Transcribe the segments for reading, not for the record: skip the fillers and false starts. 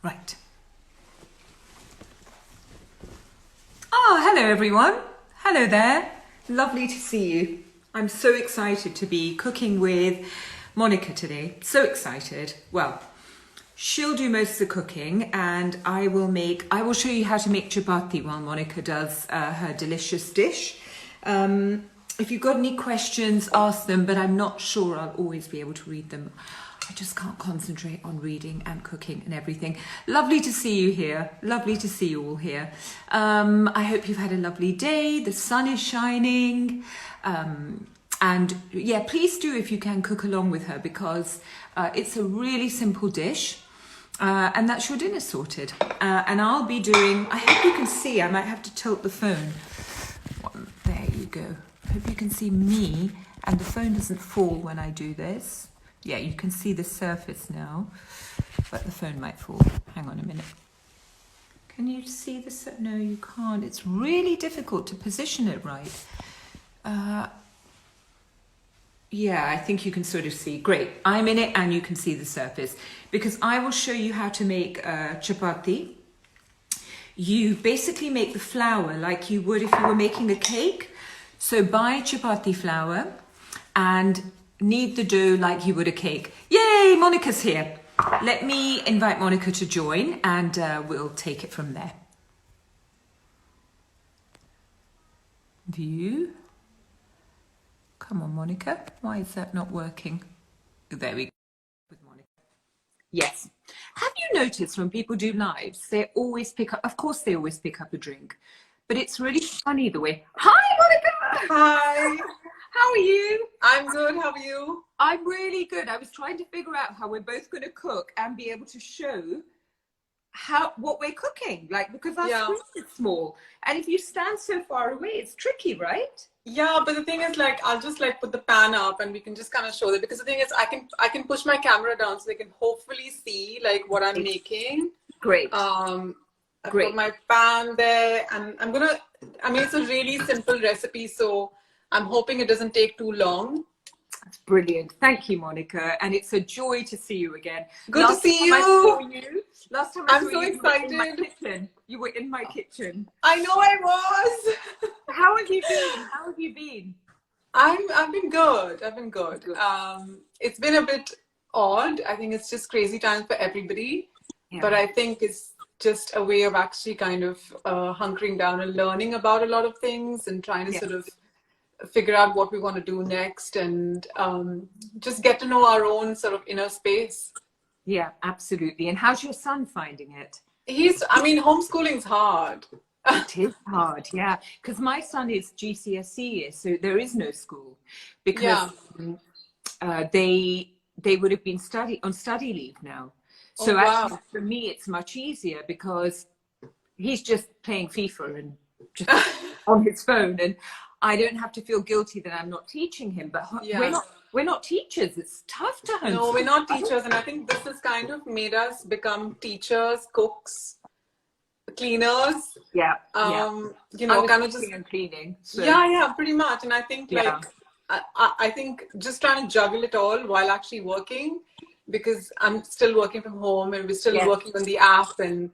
Right. Oh, hello everyone. Hello there. Lovely to see you. I'm so excited to be cooking with Maunika today. So excited. Well, she'll do most of the cooking and I will show you how to make chapati while Maunika does her delicious dish. If you've got any questions, ask them, but I'm not sure I'll always be able to read them. I just can't concentrate on reading and cooking and everything. Lovely to see you here. Lovely to see you all here. I hope you've had a lovely day. The sun is shining. And yeah, please do, if you can, cook along with her because it's a really simple dish. And that's your dinner sorted. And I'll be doing, I hope you can see, I might have to tilt the phone. There you go. I hope you can see me and the phone doesn't fall when I do this. Yeah, you can see the surface now, but the phone might fall. Hang on a minute. Can you see the no, you can't. It's really difficult to position it right. Yeah, I think you can sort of see. Great. I'm in it and you can see the surface because I will show you how to make chapati. You basically make the flour like you would if you were making a cake. So buy chapati flour and knead the dough like you would a cake. Yay, Maunika's here. Let me invite Maunika to join and we'll take it from there. View. Come on, Maunika. Why is that not working? There we go. With Maunika. Yes. Have you noticed when people do lives, they always pick up, of course they always pick up a drink, but it's really funny the way, hi Maunika! Hi! How are you? I'm good, how are you? I'm really good. I was trying to figure out how we're both going to cook and be able to show what we're cooking, like because our screen is small. And if you stand so far away, it's tricky, right? Yeah, but the thing is, like, I'll just like put the pan up and we can just kind of show them because the thing is I can push my camera down so they can hopefully see like what I'm making. Great. I've got my pan there and I mean it's a really simple recipe, so I'm hoping it doesn't take too long. That's brilliant. Thank you, Maunika. And it's a joy to see you again. Good to see you. Last time I saw I'm so you, excited. You were in my kitchen. You were in my kitchen. I know I was. How have you been? How have you been? I've been good. I've been good. It's been a bit odd. I think it's just crazy times for everybody. Yeah. But I think it's just a way of actually kind of hunkering down and learning about a lot of things and trying to sort of figure out what we want to do next and just get to know our own sort of inner space. Yeah, absolutely. And how's your son finding it? I mean, homeschooling's hard. It is hard, yeah. Because my son is GCSE, so there is no school because they would have been on study leave now. So actually for me, it's much easier because he's just playing FIFA and just on his phone and I don't have to feel guilty that I'm not teaching him, but we're not teachers. It's tough to homeschool. No, we're not teachers. And I think this has kind of made us become teachers, cooks, cleaners. Yeah. You know, kind of just and cleaning. So. Yeah, pretty much. And I think like, I think just trying to juggle it all while actually working because I'm still working from home and we're still working on the app and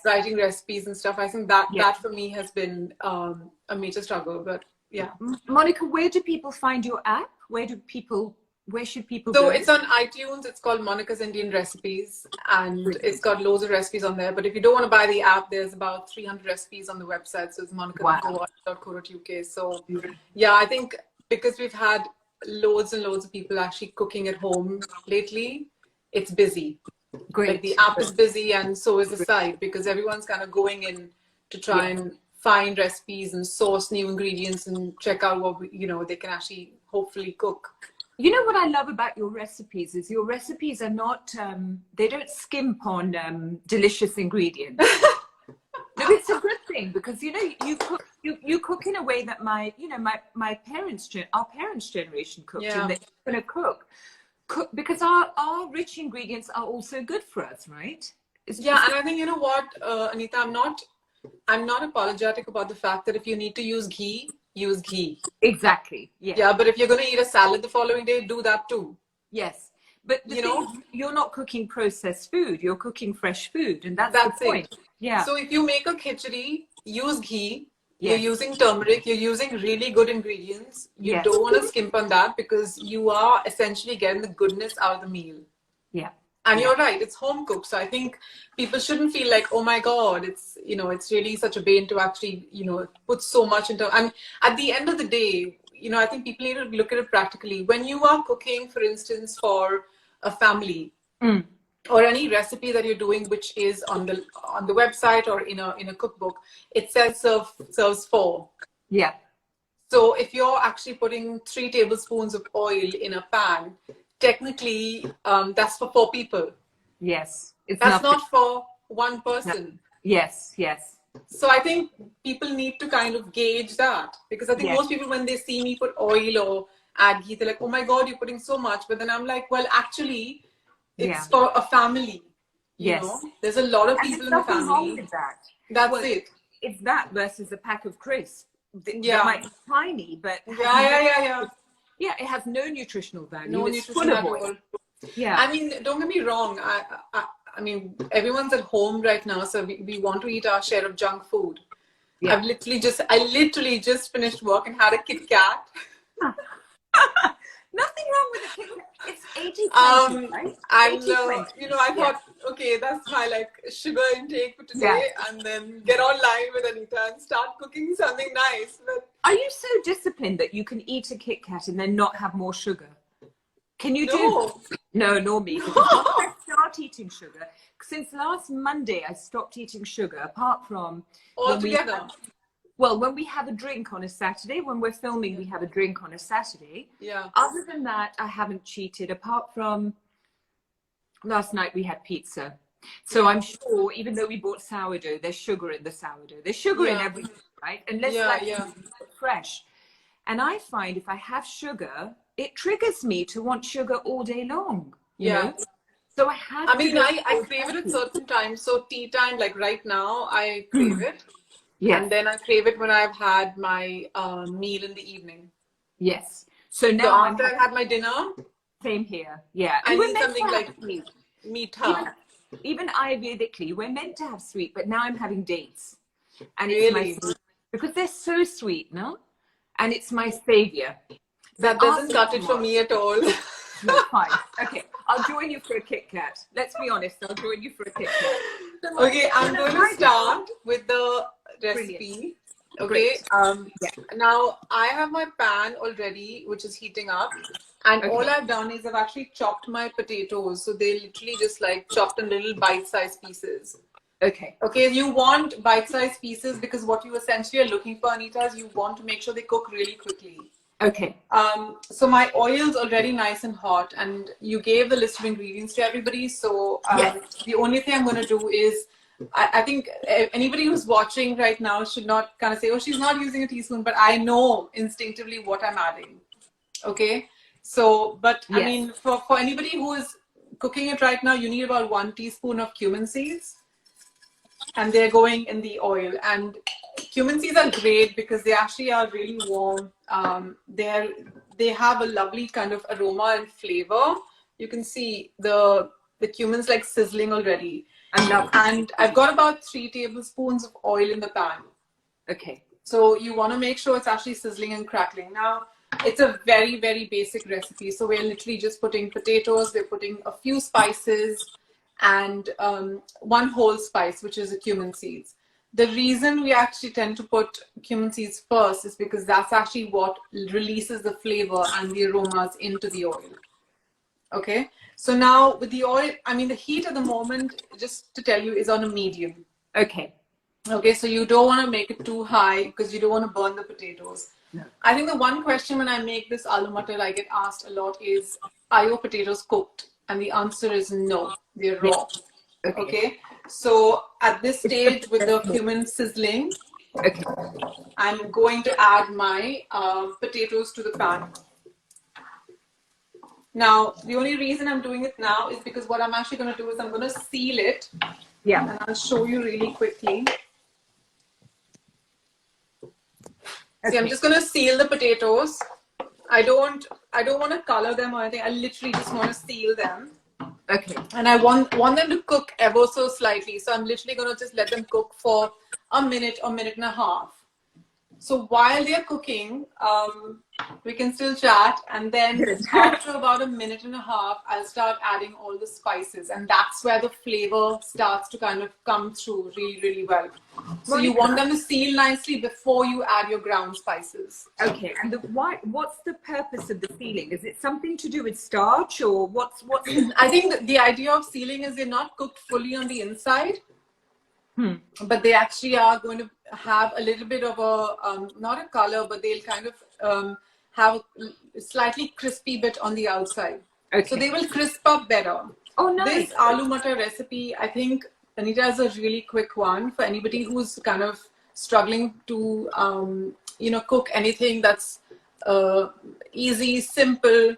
writing recipes and stuff. I think that for me has been a major struggle, but yeah. Maunika, where do people find your app? Where should people go? So it's on iTunes. It's called Maunika's Indian Recipes and it's got loads of recipes on there. But if you don't want to buy the app, there's about 300 recipes on the website. So it's maunikagowardhan.co.uk. So yeah, I think because we've had loads and loads of people actually cooking at home lately, it's busy. Great. Like the app is busy and so is the site because everyone's kind of going in to try and find recipes and source new ingredients and check out what they can actually hopefully cook. You know what I love about your recipes is your recipes are not they don't skimp on delicious ingredients. No, it's a good thing because you cook in a way that our parents' generation cooked and they're going to cook because our rich ingredients are also good for us, right? And I think you know what, Anita, I'm not apologetic about the fact that if you need to use ghee, use ghee. Exactly. Yeah, but if you're going to eat a salad the following day, do that too. Yes. But the you thing know, is, you're not cooking processed food. You're cooking fresh food, and that's the point. it. Yeah. So if you make a khichdi, use ghee. You're Yes. using turmeric. You're using really good ingredients. You Yes. don't want to skimp on that because you are essentially getting the goodness out of the meal. Yeah. And Yeah. you're right, it's home cooked. So I think people shouldn't feel like, oh my God, it's, you know, it's really such a pain to actually, you know, put so much into. And at the end of the day, you know, I think people need to look at it practically. When you are cooking, for instance, for a family, or any recipe that you're doing, which is on the website or in a cookbook, it says serves 4. Yeah. So if you're actually putting 3 tablespoons of oil in a pan, technically that's for 4 people. Yes. It's That's nothing. not for one person. Yes. Yes. So I think people need to kind of gauge that, because I think Yes. most people, when they see me put oil or add ghee, they're like, oh my God, you're putting so much. But then I'm like, well, actually, it's for a family. You Yes. know, there's a lot of And people there's in the nothing wrong family. with that. That's Well, it. It's that versus a pack of crisps. Yeah. That might be tiny, but Yeah. it has no nutritional value. No It's nutrition full of at oil. all. Yeah. I mean, don't get me wrong. I mean, everyone's at home right now, so we want to eat our share of junk food. Yeah. I literally just finished work and had a Kit Kat. Nothing wrong with a Kit Kat. It's 80-20, right? And 80-20. you know, I thought, okay, that's my like sugar intake for today, Yeah. and then get online with Anita and start cooking something nice. But Are you so disciplined that you can eat a Kit Kat and then not have more sugar? Can you do that? No, nor me. Because once I start eating sugar, since last Monday, I stopped eating sugar, apart from altogether. when we have a drink on a Saturday, when we're filming, we have a drink on a Saturday. Yeah. Other than that, I haven't cheated, apart from last night we had pizza. So I'm sure, even though we bought sourdough, there's sugar in the sourdough. There's sugar in everything, right? Unless fresh. And I find if I have sugar, it triggers me to want sugar all day long. You know? So I have. I mean, I crave it at certain times. So tea time, like right now, I crave it. Yes. And then I crave it when I've had my meal in the evening. Yes. So now after I've had my dinner. Same here. Yeah. I need something like meetha. Even Ayurvedically, we're meant to have sweet, but now I'm having dates. And Really? it's because they're so sweet, no? And it's my savior. That doesn't cut it for me at all. No, fine. Okay, I'll join you for a Kit Kat. Let's be honest, I'll join you for a Kit Kat. Okay, I'm going to start with the recipe. Okay. Now I have my pan already, which is heating up, and all I've done is I've actually chopped my potatoes. So they literally just like chopped in little bite-sized pieces. Okay, you want bite-sized pieces because what you essentially are looking for, Anita, is you want to make sure they cook really quickly. Okay. So my oil's already nice and hot, and you gave the list of ingredients to everybody. So the only thing I'm going to do is, I think anybody who's watching right now should not kind of say, oh, she's not using a teaspoon, but I know instinctively what I'm adding. Okay. So, but I mean, for anybody who is cooking it right now, you need about 1 teaspoon of cumin seeds. And they're going in the oil. And cumin seeds are great because they actually are really warm. They have a lovely kind of aroma and flavor. You can see the cumin's like sizzling already. And I've got about 3 tablespoons of oil in the pan. Okay. So you want to make sure it's actually sizzling and crackling. Now, it's a very, very basic recipe. So we're literally just putting potatoes. We're putting a few spices and 1 whole spice, which is the cumin seeds. The reason we actually tend to put cumin seeds first is because that's actually what releases the flavor and the aromas into the oil. Okay, so now with the oil, I mean the heat at the moment, just to tell you, is on a medium. Okay. Okay, so you don't want to make it too high because you don't want to burn the potatoes. No. I think the one question when I make this aloo matar I get asked a lot is, are your potatoes cooked? And the answer is no, they're raw. Okay. So at this stage with the cumin sizzling, I'm going to add my potatoes to the pan. Now, the only reason I'm doing it now is because what I'm actually going to do is I'm going to seal it. Yeah. And I'll show you really quickly. See, I'm just going to seal the potatoes. I don't want to color them or anything. I literally just want to seal them. Okay. And I want them to cook ever so slightly. So I'm literally going to just let them cook for a minute or minute and a half. So while they're cooking, we can still chat. And then after about a minute and a half, I'll start adding all the spices. And that's where the flavor starts to kind of come through really, really well. So you want them to seal nicely before you add your ground spices. Okay. And what's the purpose of the sealing? Is it something to do with starch, or what's I think the idea of sealing is they're not cooked fully on the inside. But they actually are going to have a little bit of a, not a color, but they'll kind of have a slightly crispy bit on the outside. Okay. So they will crisp up better. Oh, nice. This Aloo Matar recipe, I think Anita is a really quick one for anybody who's kind of struggling to, cook anything that's easy, simple.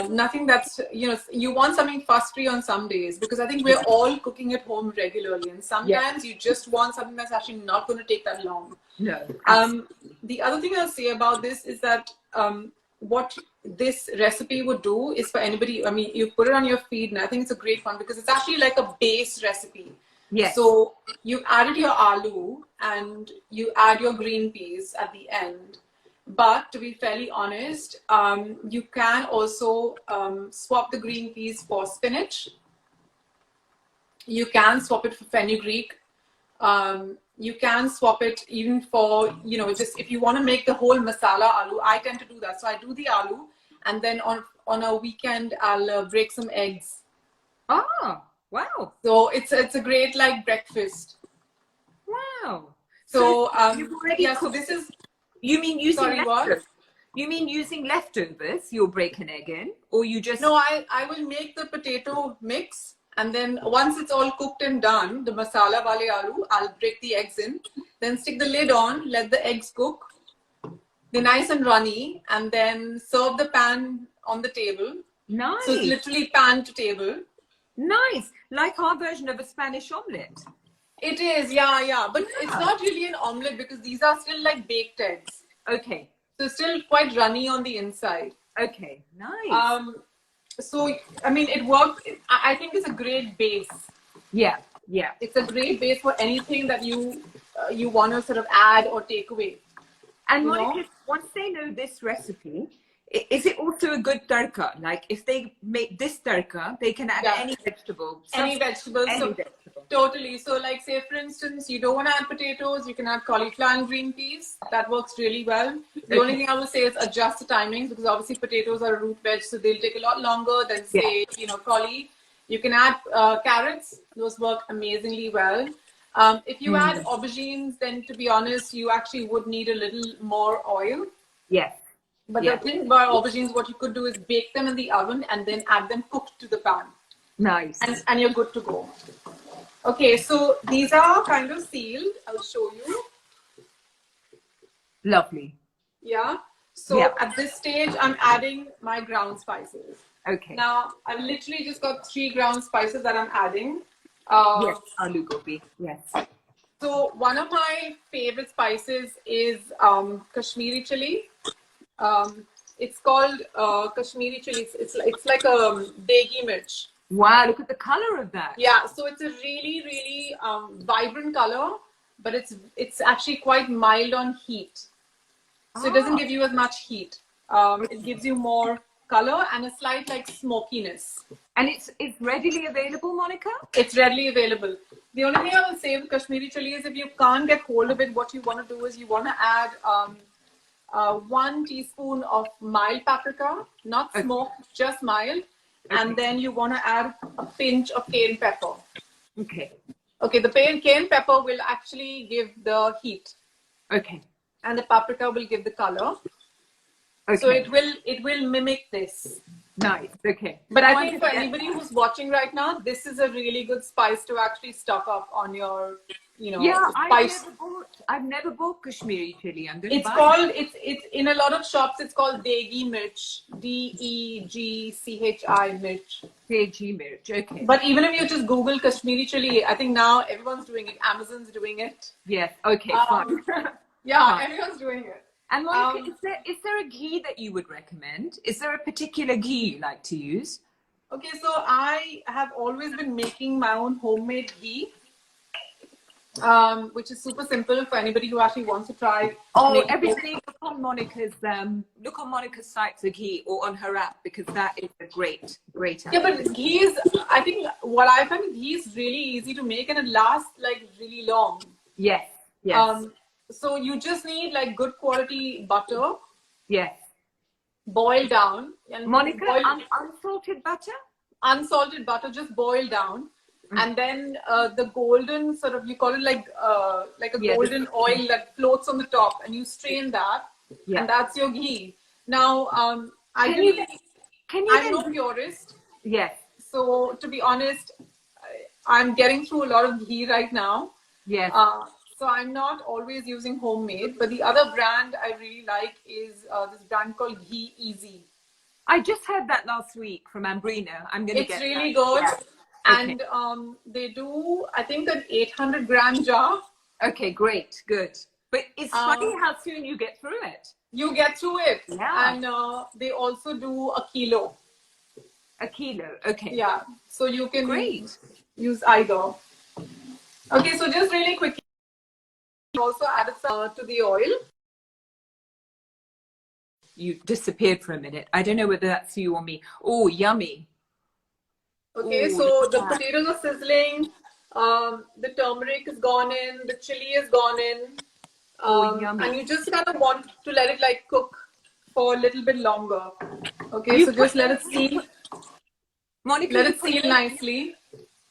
Nothing that's, you want something fuss-free on some days, because I think we're all cooking at home regularly, and sometimes you just want something that's actually not going to take that long. No. The other thing I'll say about this is that what this recipe would do is for anybody, I mean, you put it on your feed, and I think it's a great one because it's actually like a base recipe. Yes. So you've added your aloo and you add your green peas at the end. But to be fairly honest, you can also swap the green peas for spinach. You can swap it for fenugreek. You can swap it even for, just if you want to make the whole masala aloo. I tend to do that. So I do the aloo, and then on a weekend, I'll break some eggs. Ah, wow. So it's a great like breakfast. Wow. So you've already cooked. So this is. You mean using leftovers? What? You mean using leftovers? You'll break an egg in, or you just? No, I will make the potato mix, and then once it's all cooked and done, the masala wale aloo, I'll break the eggs in, then stick the lid on, let the eggs cook. They're nice and runny, and then serve the pan on the table. Nice. So it's literally pan to table. Nice, like our version of a Spanish omelette. It is, yeah. But it's not really an omelette because these are still like baked eggs. Okay. So still quite runny on the inside. Okay, nice. So, I mean, it works. I think it's a great base. Yeah. It's a great base for anything that you want to sort of add or take away. And Monika, once they know this recipe, is it also a good tarka? Like if they make this tarka, they can add any vegetable. Any vegetable. Totally. So like say for instance, you don't want to add potatoes, you can add cauliflower and green peas. That works really well. The only thing I will say is adjust the timings, because obviously potatoes are a root veg, so they'll take a lot longer than say, cauli. You can add carrots. Those work amazingly well. If you add aubergines, then to be honest, you actually would need a little more oil. Yes. But the thing about aubergines, what you could do is bake them in the oven and then add them cooked to the pan. Nice. And you're good to go. Okay, so these are kind of sealed. I'll show you. Lovely. Yeah. So at this stage, I'm adding my ground spices. Okay. Now, I've literally just got 3 ground spices that I'm adding. Yes, aloo gobi. Yes. So one of my favorite spices is Kashmiri Chilli. It's called Kashmiri Chilli. It's like a degi mirch. Wow, look at the color of that. Yeah, so it's a really, really vibrant color, but it's actually quite mild on heat. So it doesn't give you as much heat. It gives you more color and a slight like smokiness. And it's readily available, Monika? It's readily available. The only thing I will say with Kashmiri Chilli is if you can't get hold of it, what you want to do is you want to add 1 teaspoon of mild paprika, not smoked, just mild. And then you want to add a pinch of cayenne pepper. Okay. Okay, the cayenne pepper will actually give the heat. Okay. And the paprika will give the color. Okay. So it will mimic this. Nice. Okay. But I think for anybody who's watching right now, this is a really good spice to actually stock up on your, spice. I've never bought Kashmiri chili. It's in a lot of shops. It's called Degi Mirch, DEGCHI Mirch. Degi Mirch. Okay. But even if you just Google Kashmiri chili, I think now everyone's doing it. Amazon's doing it. Yes. Okay. Fine. Yeah, everyone's doing it. And Monika, is there a ghee that you would recommend? Is there a particular ghee you like to use? Okay, so I have always been making my own homemade ghee, which is super simple for anybody who actually wants to try. Oh, everybody look on Monika's site for ghee or on her app, because that is a great app. Yeah, but ghee is, I think what I find, ghee is really easy to make and it lasts like really long. Yes, yes. So you just need like good quality butter. Yes. Boil down. And Monika, unsalted butter? Unsalted butter, just boil down. And then the golden sort of, you call it like a golden oil that floats on the top, and you strain that, and that's your ghee. Now, I'm no purist. Yes. So to be honest, I'm getting through a lot of ghee right now. Yes. So I'm not always using homemade, but the other brand I really like is this brand called Ghee Easy. I just heard that last week from Ambrina. I'm going to get It's really that. good. Yeah. And they do, I think, an 800-gram jar. Okay, great, good. But it's funny how soon you get through it. You get through it. Yeah. And they also do a kilo. A kilo, okay. Yeah. So you can use either. Okay, so just really quickly, also added some to the oil. You disappeared for a minute. I don't know whether that's you or me. Oh, yummy. Okay, so the potatoes are sizzling, the turmeric is gone in, the chili is gone in, and you just kind of want to let it like cook for a little bit longer. Okay, so just let it seal. Monika, let it seal nicely.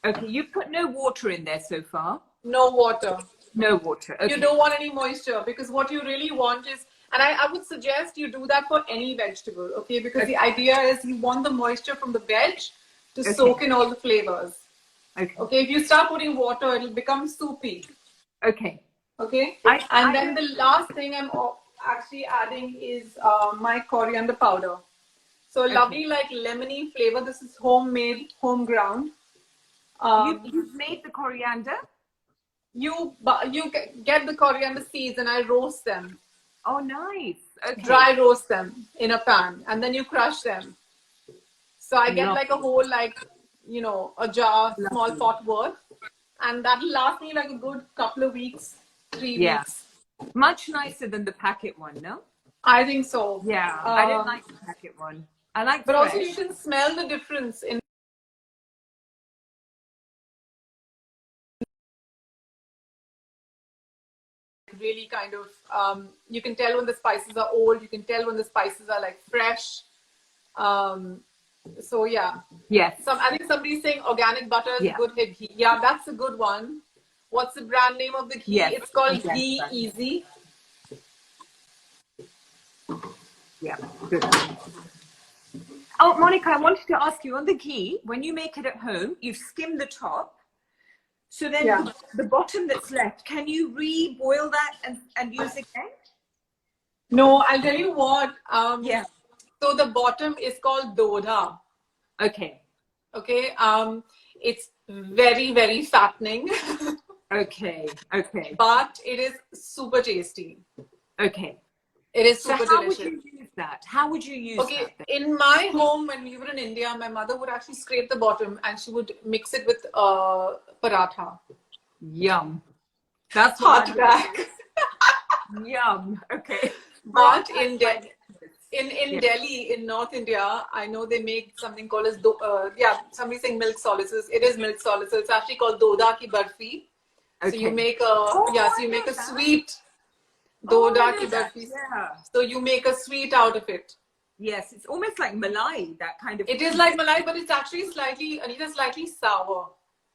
Okay, you put no water in there so far? No water. No water, okay. You don't want any moisture, because what you really want is, and I would suggest you do that for any vegetable, okay, because the idea is you want the moisture from the veg to soak in all the flavors. Okay. Okay. If you start putting water, it'll become soupy. Okay. Okay. Then the last thing I'm actually adding is my coriander powder. So lovely, like lemony flavor. This is homemade, home ground. You've made the coriander? You get the coriander seeds and I roast them. Oh, nice. Okay. Dry roast them in a pan, and then you crush them. So I get like a whole, like, you know, a jar, small pot worth. And that'll last me like a good couple of weeks, 3 weeks. Much nicer than the packet one, no? I think so. Yeah, I don't like the packet one. I like but also you can smell the difference in really kind of, you can tell when the spices are old, you can tell when the spices are like fresh. So yeah. Yes. I think somebody's saying organic butter is a good hit. Yeah, that's a good one. What's the brand name of the ghee? Yes. It's called Ghee Easy. Yeah, good. Oh, Monika, I wanted to ask you, on the ghee, when you make it at home, you skim the top. So then the bottom that's left, can you re-boil that and use it again? No, I'll tell you what. So the bottom is called dodha. Okay. Okay. It's very, very fattening. Okay. Okay. But it is super tasty. Okay. It is super delicious. How would you use that? How would you use that? Okay, in my home, when we were in India, my mother would actually scrape the bottom and she would mix it with paratha. Yum. That's hot back. Yum. Okay. But in Delhi, in North India, I know they make something called as somebody's saying milk solids. It is milk solids. So it's actually called dodha ki barfi. Okay. So you make a sweet dodha ki barfi. Yeah. So you make a sweet out of it. Yes, it's almost like malai, that kind of. It is like malai, but it's actually slightly sour.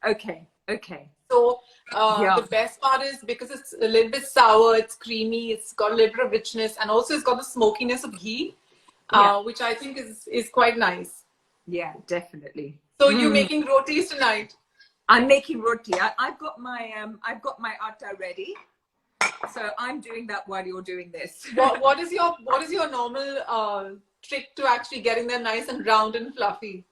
Okay. Okay. So the best part is because it's a little bit sour, it's creamy, it's got a little bit of richness, and also it's got the smokiness of ghee, which I think is quite nice. Yeah, definitely. So you're making rotis tonight? I'm making roti. I've got my atta ready, so I'm doing that while you're doing this. What is your normal trick to actually getting them nice and round and fluffy?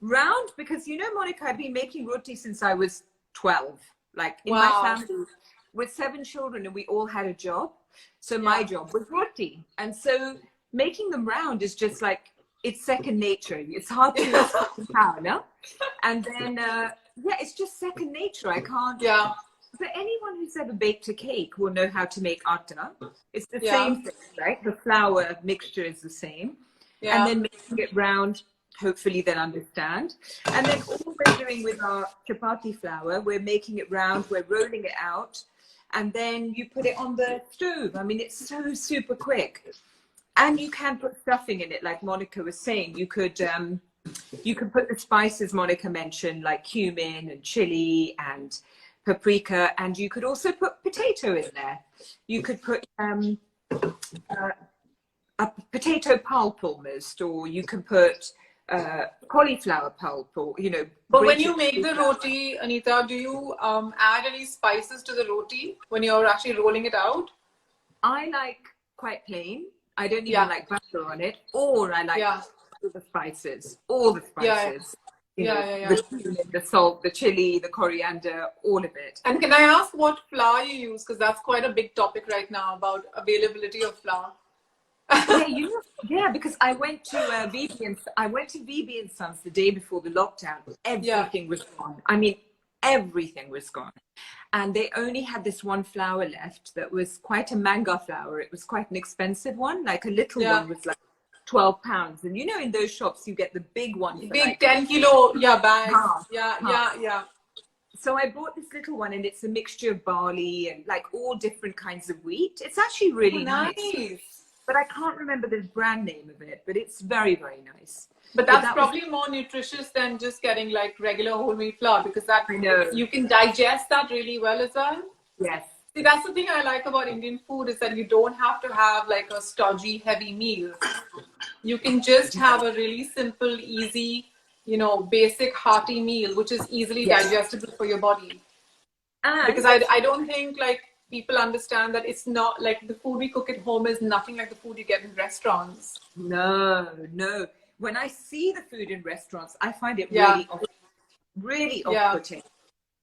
Round, because you know, Monika, I've been making roti since I was 12. Like in my family, with 7 children, and we all had a job. So my job was roti. And so making them round is just like, it's second nature. It's hard to explain how, no? And then, it's just second nature. I can't. Yeah. For anyone who's ever baked a cake will know how to make atta. It's the same thing, right? The flour mixture is the same. Yeah. And then making it round, hopefully they'll understand. And then all we're doing with our chapati flour, we're making it round, we're rolling it out, and then you put it on the stove. I mean, it's so super quick. And you can put stuffing in it, like Monica was saying. You could put the spices Monica mentioned, like cumin and chili and paprika, and you could also put potato in there. You could put a potato pulp almost, or you can put cauliflower pulp, or But when you make the roti, Anita, do you add any spices to the roti when you're actually rolling it out? I like quite plain. I don't even like butter on it, or I like all the spices. The cumin, the salt, the chili, the coriander, all of it. And can I ask what flour you use? Because that's quite a big topic right now about availability of flour. Because I went to VB and Sons the day before the lockdown. Everything was gone. I mean, everything was gone. And they only had this one flour left that was quite a manga flour. It was quite an expensive one. Like a little one was like £12. And in those shops, you get the big one. For big like 10 kilo bags. Yeah. So I bought this little one, and it's a mixture of barley and like all different kinds of wheat. It's actually really nice. But I can't remember the brand name of it, but it's very, very nice. But that's probably more nutritious than just getting like regular whole wheat flour, because that you can digest that really well as well. Yes. See, that's the thing I like about Indian food, is that you don't have to have like a stodgy, heavy meal. You can just have a really simple, easy, basic, hearty meal, which is easily digestible for your body. Because I don't think like people understand that it's not like the food we cook at home is nothing like the food you get in restaurants. No. When I see the food in restaurants, I find it really off-putting.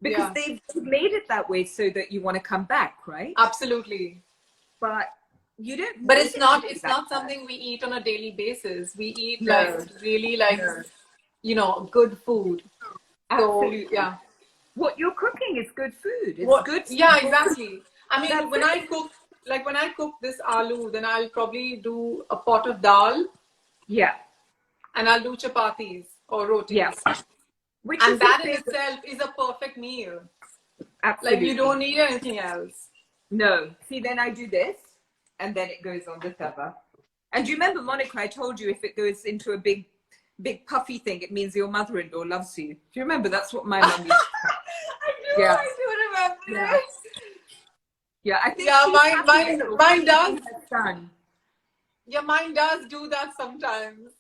Because they've made it that way so that you want to come back, right? Absolutely. But you don't. But it's not something we eat on a daily basis. We eat good food. Absolutely. So, what you're cooking is good food. It's good. Yeah, exactly. I mean, when I cook this aloo, then I'll probably do a pot of dal. Yeah. And I'll do chapatis or rotis. Yeah. And that in itself is a perfect meal. Absolutely. Like, you don't need anything else. No. See, then I do this, and then it goes on the tawa. And do you remember, Monica, I told you if it goes into a big puffy thing, it means your mother-in-law loves you. Do you remember? That's what my mum used to say. I do remember this. Yeah, I think mine does. Yeah, mine does do that sometimes.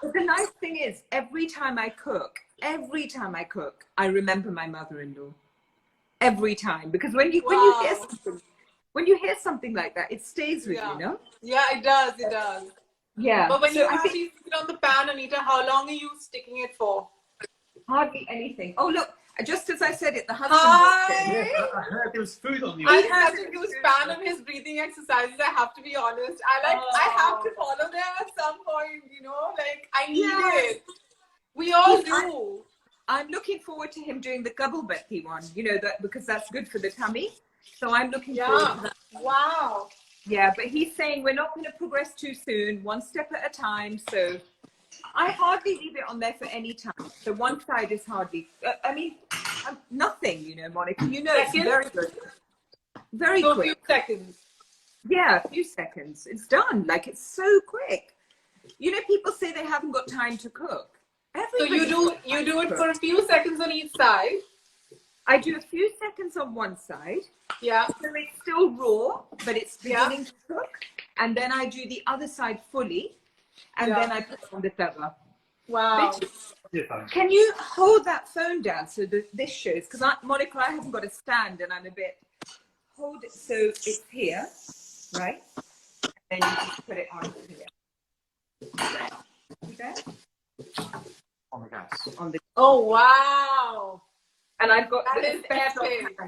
But the nice thing is, every time I cook, I remember my mother-in-law. Every time, because when you hear something like that, it stays with you, no? Yeah, it does. Yeah. But when you actually stick it on the pan, Anita, how long are you sticking it for? Hardly anything. Oh, look. Just as I said it, the husband. Hi. I heard there was food on the. I'm such a huge fan of his breathing exercises. I have to be honest. I have to follow them at some point. Like I need it. We all do. I'm looking forward to him doing the gabbalbatti one. That because that's good for the tummy. So I'm looking forward to that. Wow. Yeah, but he's saying we're not going to progress too soon. One step at a time. So. I hardly leave it on there for any time. So one side is hardly, nothing, Monica. It's very good. Very quick. A few seconds. Yeah, a few seconds. It's done. Like, it's so quick. People say they haven't got time to cook. So you do it for a few seconds on each side? I do a few seconds on one side. Yeah. So it's still raw, but it's beginning to cook. And then I do the other side fully. And then I put it on the tawa. Wow. Can you hold that phone down so that this shows? Because Monica, I haven't got a stand and I'm a bit... Hold it so it's here, right? And then you just put it on here. Okay? On the gas. Oh, wow. And I've got that is epic.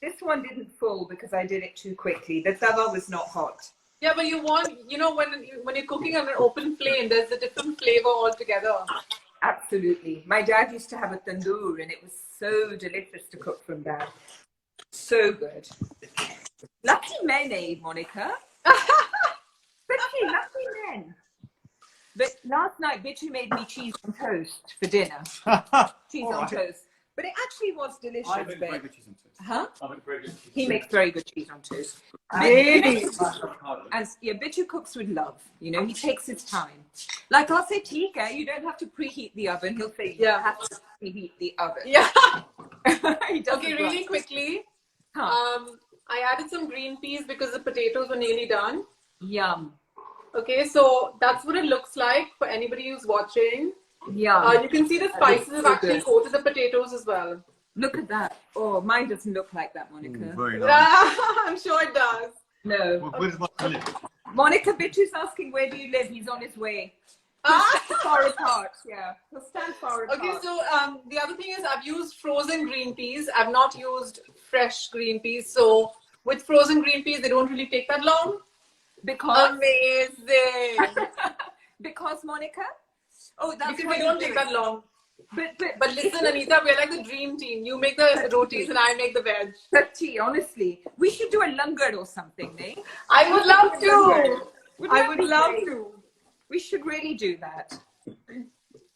This one didn't fall because I did it too quickly. The tawa was not hot. Yeah, but you want, when you're cooking on an open flame, there's a different flavor altogether. Absolutely. My dad used to have a tandoor and it was so delicious to cook from that. So good. Lucky men, eh, Monica? Lucky men. But last night, Bittu made me cheese on toast for dinner. Cheese on toast. But it actually was delicious. I make very good cheese on toast. Huh? I make very good cheese. He makes very good cheese on toast. Really? And yeah, Bittu cooks with love. You know, he takes his time. Like I'll say, Tika, you don't have to preheat the oven. He'll say, you have to preheat the oven. Yeah. He doesn't Okay, really quickly. I added some green peas because the potatoes were nearly done. Yum. Okay, so that's what it looks like for anybody who's watching. Yum. You can see the spices have actually coated the potatoes as well. Look at that. Oh, mine doesn't look like that, Monica. Very nice. I'm sure it does. No. Well, where does my live? Monica, Bittu's asking, where do you live? He's on his way. Far apart, yeah. He'll stand far apart. Okay, so the other thing is I've used frozen green peas. I've not used fresh green peas. So with frozen green peas, they don't really take that long. Because? Amazing. Because, Monica? Oh, that's because they don't take that long. But listen, Anita, we're like the dream team. You make the rotis and I make the veg. Sati, honestly, we should do a langar or something, eh? I would love to. I would love to. We should really do that.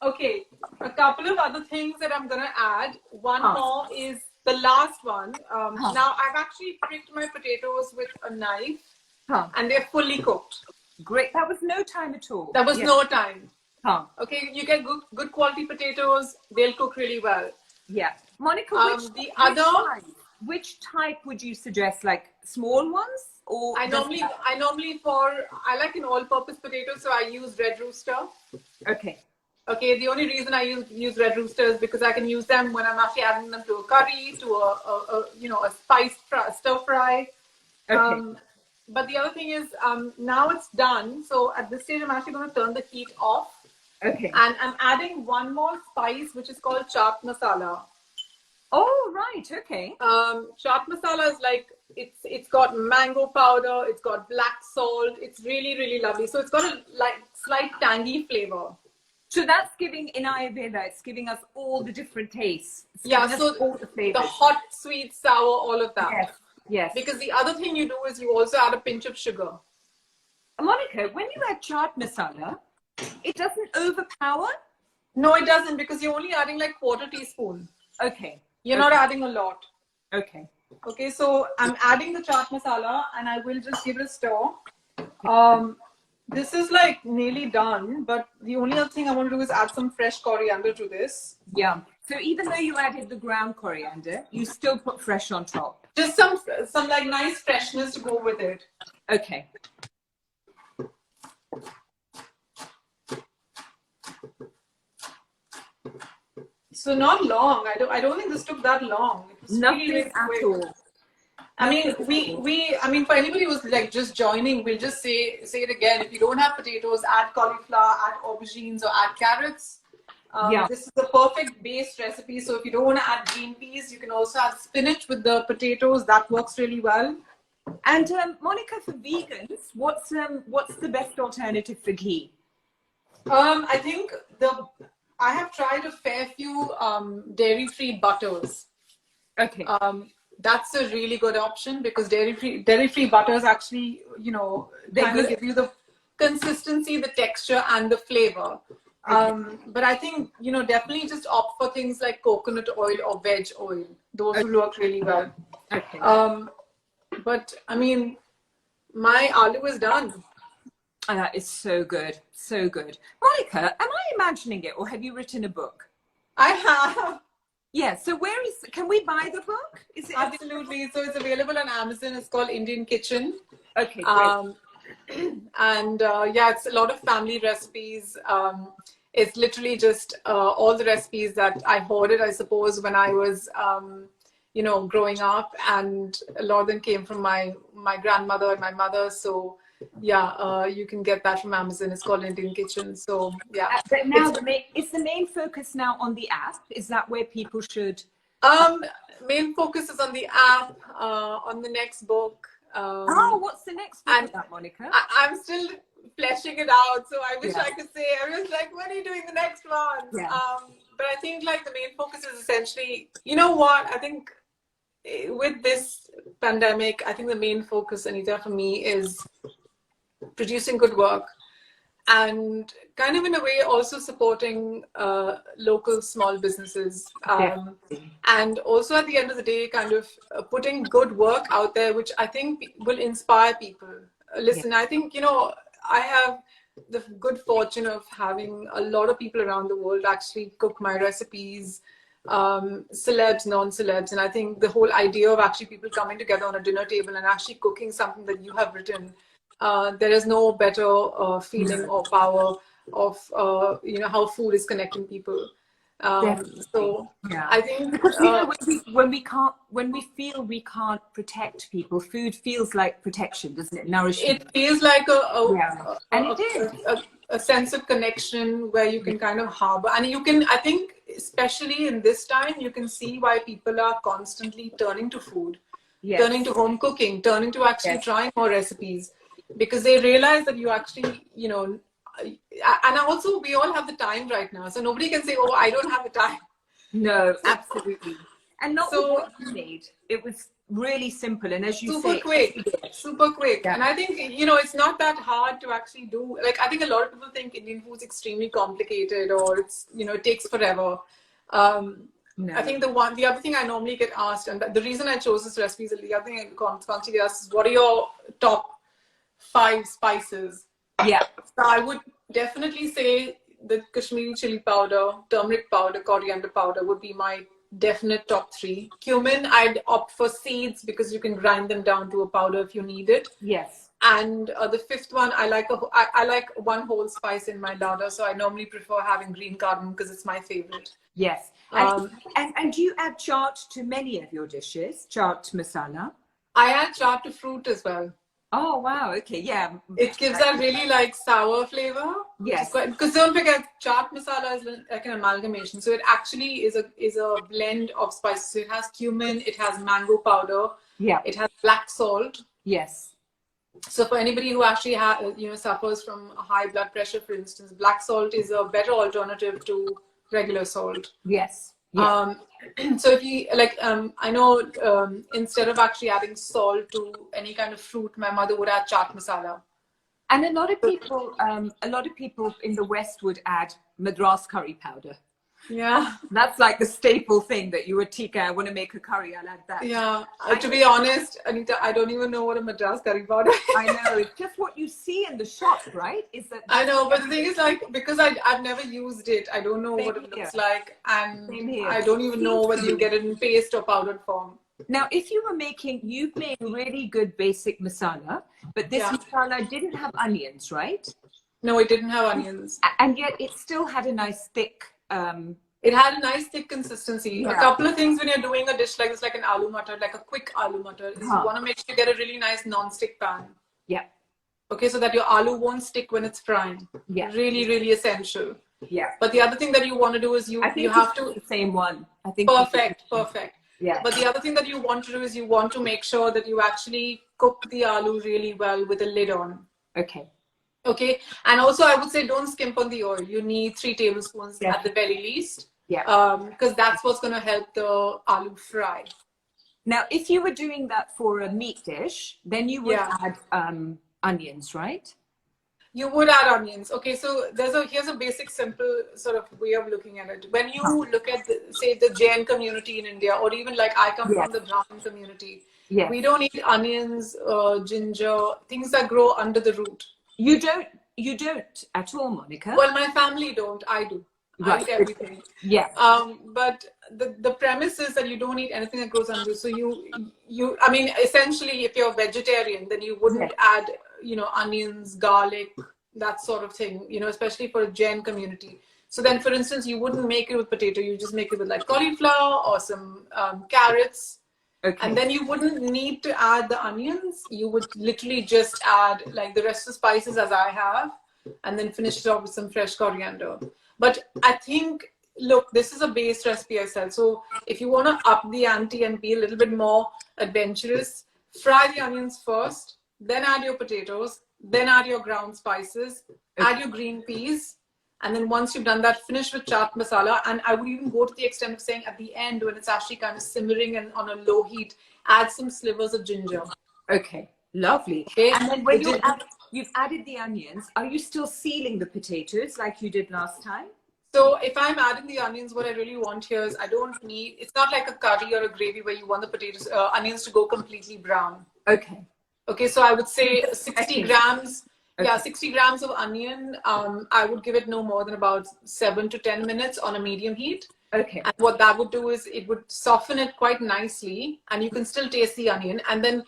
Okay, a couple of other things that I'm going to add. One more is the last one. Now, I've actually pricked my potatoes with a knife and they're fully cooked. Great. That was no time at all. That was no time. Okay, you get good quality potatoes. They'll cook really well. Yeah. Monica, which type would you suggest? Like small ones? Or I normally I like an all-purpose potato, so I use Red Rooster. Okay. Okay, the only reason I use Red Rooster is because I can use them when I'm actually adding them to a curry, to a spice stir fry. Okay. But the other thing is, now it's done. So at this stage, I'm actually going to turn the heat off. Okay. And I'm adding one more spice, which is called Chaat Masala. Oh, right. Okay. Chaat Masala is like, it's got mango powder, it's got black salt. It's really, really lovely. So it's got a slight tangy flavor. So that's giving, in Ayurveda, it's giving us all the different tastes. So all the flavors. The hot, sweet, sour, all of that. Yes. Yes. Because the other thing you do is you also add a pinch of sugar. Monica, when you add chaat masala, it doesn't overpower? No, it doesn't, because you're only adding like 1/4 teaspoon. Okay. You're not adding a lot. Okay. Okay, so I'm adding the chaat masala and I will just give it a stir. This is like nearly done, but the only other thing I want to do is add some fresh coriander to this. Yeah. So even though you added the ground coriander, you still put fresh on top. Just some like nice freshness to go with it. Okay. So not long. I don't think this took that long. It was Nothing really at quick. all. I mean, for anybody who's like just joining, we'll just say it again. If you don't have potatoes, add cauliflower, add aubergines, or add carrots. This is the perfect base recipe. So if you don't want to add green peas, you can also add spinach with the potatoes. That works really well. And Monica, for vegans, what's the best alternative for ghee? I think I have tried a fair few dairy-free butters. Okay. That's a really good option because dairy-free butters actually, they give you the consistency, the texture, and the flavor. But I think, definitely just opt for things like coconut oil or veg oil. Those will work really well. Okay. But I mean, my aloo is done. That is so good. So good. Monica, am I imagining it or have you written a book? I have. Yeah. So can we buy the book? Is it Absolutely. So it's available on Amazon. It's called Indian Kitchen. Okay, great. And it's a lot of family recipes. It's literally just all the recipes that I hoarded, I suppose, when I was, growing up. And a lot of them came from my grandmother and my mother. So you can get that from Amazon. It's called Indian Kitchen. So But now is the main focus now on the app? Is that where people should Main focus is on the app, on the next book. What's the next book And about, Monika? I'm still fleshing it out, so I wish Yeah. I could say. Everyone's like, "When are you doing the next one?" Yeah. But I think like the main focus is essentially, you know what? I think with this pandemic, I think the main focus, Anita, for me is producing good work and kind of in a way also supporting local small businesses. And also at the end of the day, kind of putting good work out there, which I think will inspire people. Listen, I think, you know, I have the good fortune of having a lot of people around the world actually cook my recipes, celebs, non-celebs. And I think the whole idea of actually people coming together on a dinner table and actually cooking something that you have written, there is no better feeling or power of, you know, how food is connecting people. So I think because you know, when we feel we can't protect people, food feels like protection, doesn't it? Nourishment. It feels like a sense of connection where you can kind of harbor, and you can, I think, especially in this time, you can see why people are constantly turning to food, turning to home cooking, turning to actually trying more recipes, because they realize that you actually, you know, and also we all have the time right now, so nobody can say, "Oh, I don't have the time." No, absolutely. And not what you made. It was really simple, and as you say, super quick. And I think, you know, it's not that hard to actually do. Like, I think a lot of people think Indian food's extremely complicated, or it's, you know, it takes forever. I think the other thing I normally get asked, and the reason I chose this recipe is the other thing I constantly get asked is, what are your top 5 spices? Yeah. So I would definitely say the Kashmiri chili powder, turmeric powder, coriander powder would be my definite top 3. Cumin, I'd opt for seeds because you can grind them down to a powder if you need it. Yes. And the 5th one, I like one whole spice in my larder, so I normally prefer having green cardamom because it's my favorite. Yes. And do you add chaat to many of your dishes? Chaat masala? I add chaat to fruit as well. Oh wow! Okay, yeah. It gives that really like sour flavor. Yes. Because don't forget, chaat masala is like an amalgamation. So it actually is a blend of spices. So it has cumin, it has mango powder, it has black salt. Yes. So for anybody who actually suffers from high blood pressure, for instance, black salt is a better alternative to regular salt. Yes. Yeah. So if you like, I know instead of actually adding salt to any kind of fruit, my mother would add chaat masala. And a lot of people in the West would add Madras curry powder. Yeah, that's like the staple thing that you would Tika, I want to make a curry, I'll add that. Yeah, to be honest, Anita, I don't even know what a Madras curry powder is. I know, it's just what you see in the shop, right? I know, but the thing is, like, because I've never used it, I don't know what it looks like, and I don't even know whether you get it in paste or powdered form. Now, if you've made really good basic masala, but this masala didn't have onions, right? No, it didn't have onions. And yet it still had a nice thick... it had a nice thick consistency. A couple of things when you're doing a dish like this, like an aloo matar, like a quick aloo matar, is you want to make sure you get a really nice non-stick pan. Yeah. Okay, so that your aloo won't stick when it's frying. Yeah. Really, really essential. Yeah. But the other thing that you want to do is you have to... the same one. I think. Perfect. Yeah. But the other thing that you want to do is you want to make sure that you actually cook the aloo really well with a lid on. Okay. Okay. And also I would say don't skimp on the oil. You need 3 tablespoons at the very least. Yeah. Because that's what's going to help the aloo fry. Now, if you were doing that for a meat dish, then you would add onions, right? You would add onions. Okay, so here's a basic, simple sort of way of looking at it. When you look at, say, the Jain community in India, or even like I come from the Brahmin community, we don't eat onions, ginger, things that grow under the root. You don't at all, Monika? Well, my family don't. I do. Right. I eat everything. Yeah. But the premise is that you don't eat anything that grows under. So I mean, essentially, if you're vegetarian, then you wouldn't add, onions, garlic, that sort of thing, especially for a Jain community. So then, for instance, you wouldn't make it with potato. You just make it with like cauliflower or some carrots. Okay. And then you wouldn't need to add the onions. You would literally just add like the rest of the spices as I have, and then finish it off with some fresh coriander. But I think look, this is a base recipe I sell. So if you want to up the ante and be a little bit more adventurous, fry the onions first, then add your potatoes, then add your ground spices, add your green peas, and then once you've done that, finish with chaat masala. And I would even go to the extent of saying at the end, when it's actually kind of simmering and on a low heat, add some slivers of ginger. Okay, lovely. Okay. And then when you've added the onions, are you still sealing the potatoes like you did last time? So if I'm adding the onions, what I really want here is I don't need, it's not like a curry or a gravy where you want the potatoes, onions to go completely brown. Okay. Okay, so I would say 60 grams. Okay. Yeah, 60 grams of onion. I would give it no more than about 7 to 10 minutes on a medium heat. Okay. And what that would do is it would soften it quite nicely, and you can still taste the onion. And then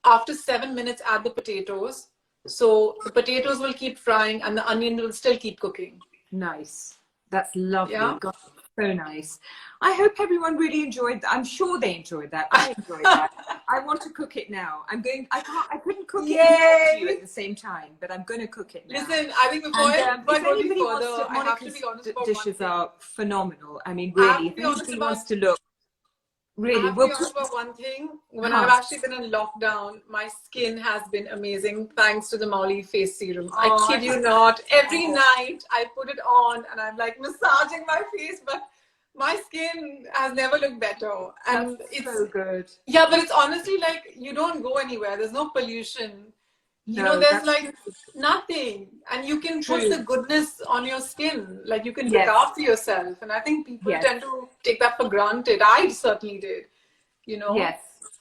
after 7 minutes, add the potatoes. So the potatoes will keep frying and the onion will still keep cooking. Nice. That's lovely. Yeah. God, so nice. I hope everyone really enjoyed that. I'm sure they enjoyed that. I enjoyed that. I want to cook it now. I couldn't cook it to you at the same time, but I'm going to cook it now. Listen, I think before I go any further, I have to be honest about dishes are phenomenal. I mean, really, if anybody wants to look, really, we'll be honest about one thing. When I've actually been in lockdown, my skin has been amazing thanks to the MAULI face serum. I kid you not. Every night I put it on and I'm like massaging my face, but my skin has never looked better. And it's so good. Yeah, but it's honestly like you don't go anywhere. There's no pollution. You know, there's like nothing. And you can put the goodness on your skin. Like you can look after yourself. And I think people tend to take that for granted. I certainly did. You know? Yes.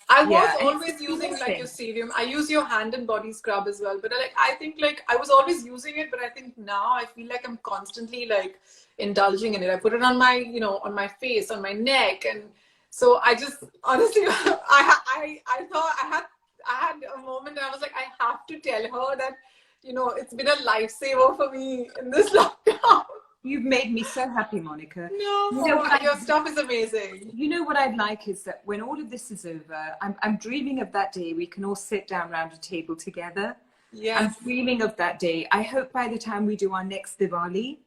I was always using like your serum. I use your hand and body scrub as well. But I think like I was always using it, but I think now I feel like I'm constantly like indulging in it. I put it on my, you know, on my face, on my neck. And so I just honestly I thought I had a moment and I was like, I have to tell her that, you know, it's been a lifesaver for me in this lockdown. You've made me so happy, Monika. No, you know your stuff is amazing. You know what I'd like is that when all of this is over, I'm dreaming of that day we can all sit down around a table together. Yeah. I'm dreaming of that day. I hope by the time we do our next Diwali,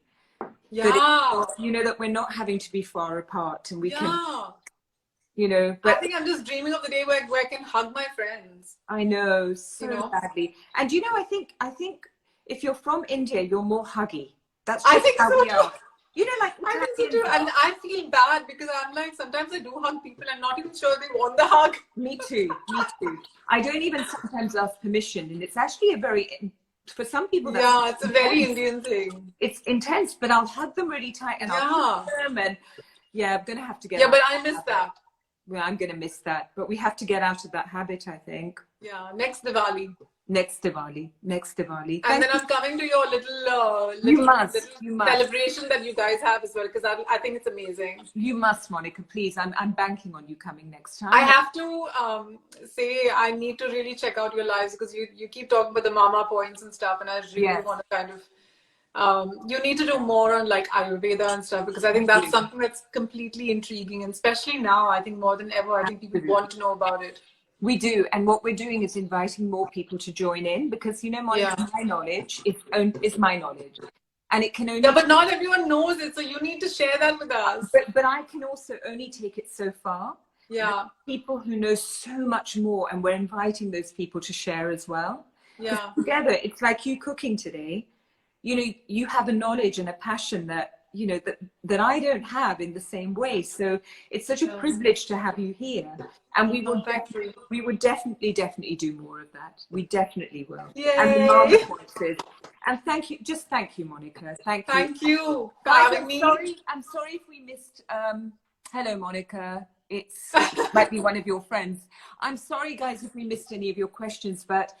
that you know, that we're not having to be far apart and we can, you know. But I think I'm just dreaming of the day where I can hug my friends. I know, so badly. And you know, I think if you're from India, you're more huggy. That's just how we are. You know, like I think so too. And I feel bad because I'm like, sometimes I do hug people and not even sure they want the hug. Me too. Me too. I don't even sometimes ask permission, and it's actually a very, for some people, it's a very Indian thing. It's intense, but I'll hug them really tight and I'll hug them, and I'm gonna have to get. Yeah, but I miss that. Well, I'm gonna miss that, but we have to get out of that habit, I think. Yeah, next Diwali. Next Diwali. And then I'm coming to your little celebration that you guys have as well, because I think it's amazing. You must, Monika, please. I'm banking on you coming next time. I have to say I need to really check out your lives because you keep talking about the mama points and stuff, and I really want to kind of you need to do more on like Ayurveda and stuff, because I think that's something that's completely intriguing, and especially now, I think more than ever, I think people want to know about it. We do, and what we're doing is inviting more people to join in, because you know, my knowledge is my knowledge, and it can only. Yeah, but not everyone knows it, so you need to share that with us. But I can also only take it so far. Yeah. People who know so much more, and we're inviting those people to share as well. Yeah. Together, it's like you cooking today. You know, you have a knowledge and a passion that, you know, that I don't have in the same way. So it's such a privilege to have you here, and we will definitely do more of that. We definitely will. Yay. And the mama voices. And thank you, Monika. Thank you for Guys, having me. I'm sorry if we missed. Hello, Monika. It might be one of your friends. I'm sorry, guys, if we missed any of your questions, but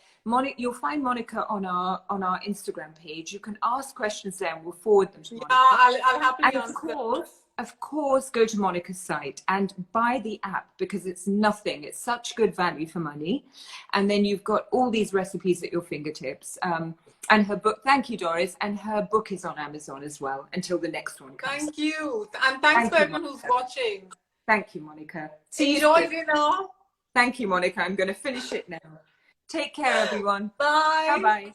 you'll find Monika on our Instagram page. You can ask questions there, and we'll forward them to Monika. I'll happily answer. Of course, go to Monika's site and buy the app, because it's nothing. It's such good value for money, and then you've got all these recipes at your fingertips. And her book, thank you, Doris, and her book is on Amazon as well until the next one comes. Thank you, and thanks for everyone who's watching. Thank you, Monika. Enjoy dinner. Thank you, Monika. I'm going to finish it now. Take care, everyone. Bye. Bye-bye.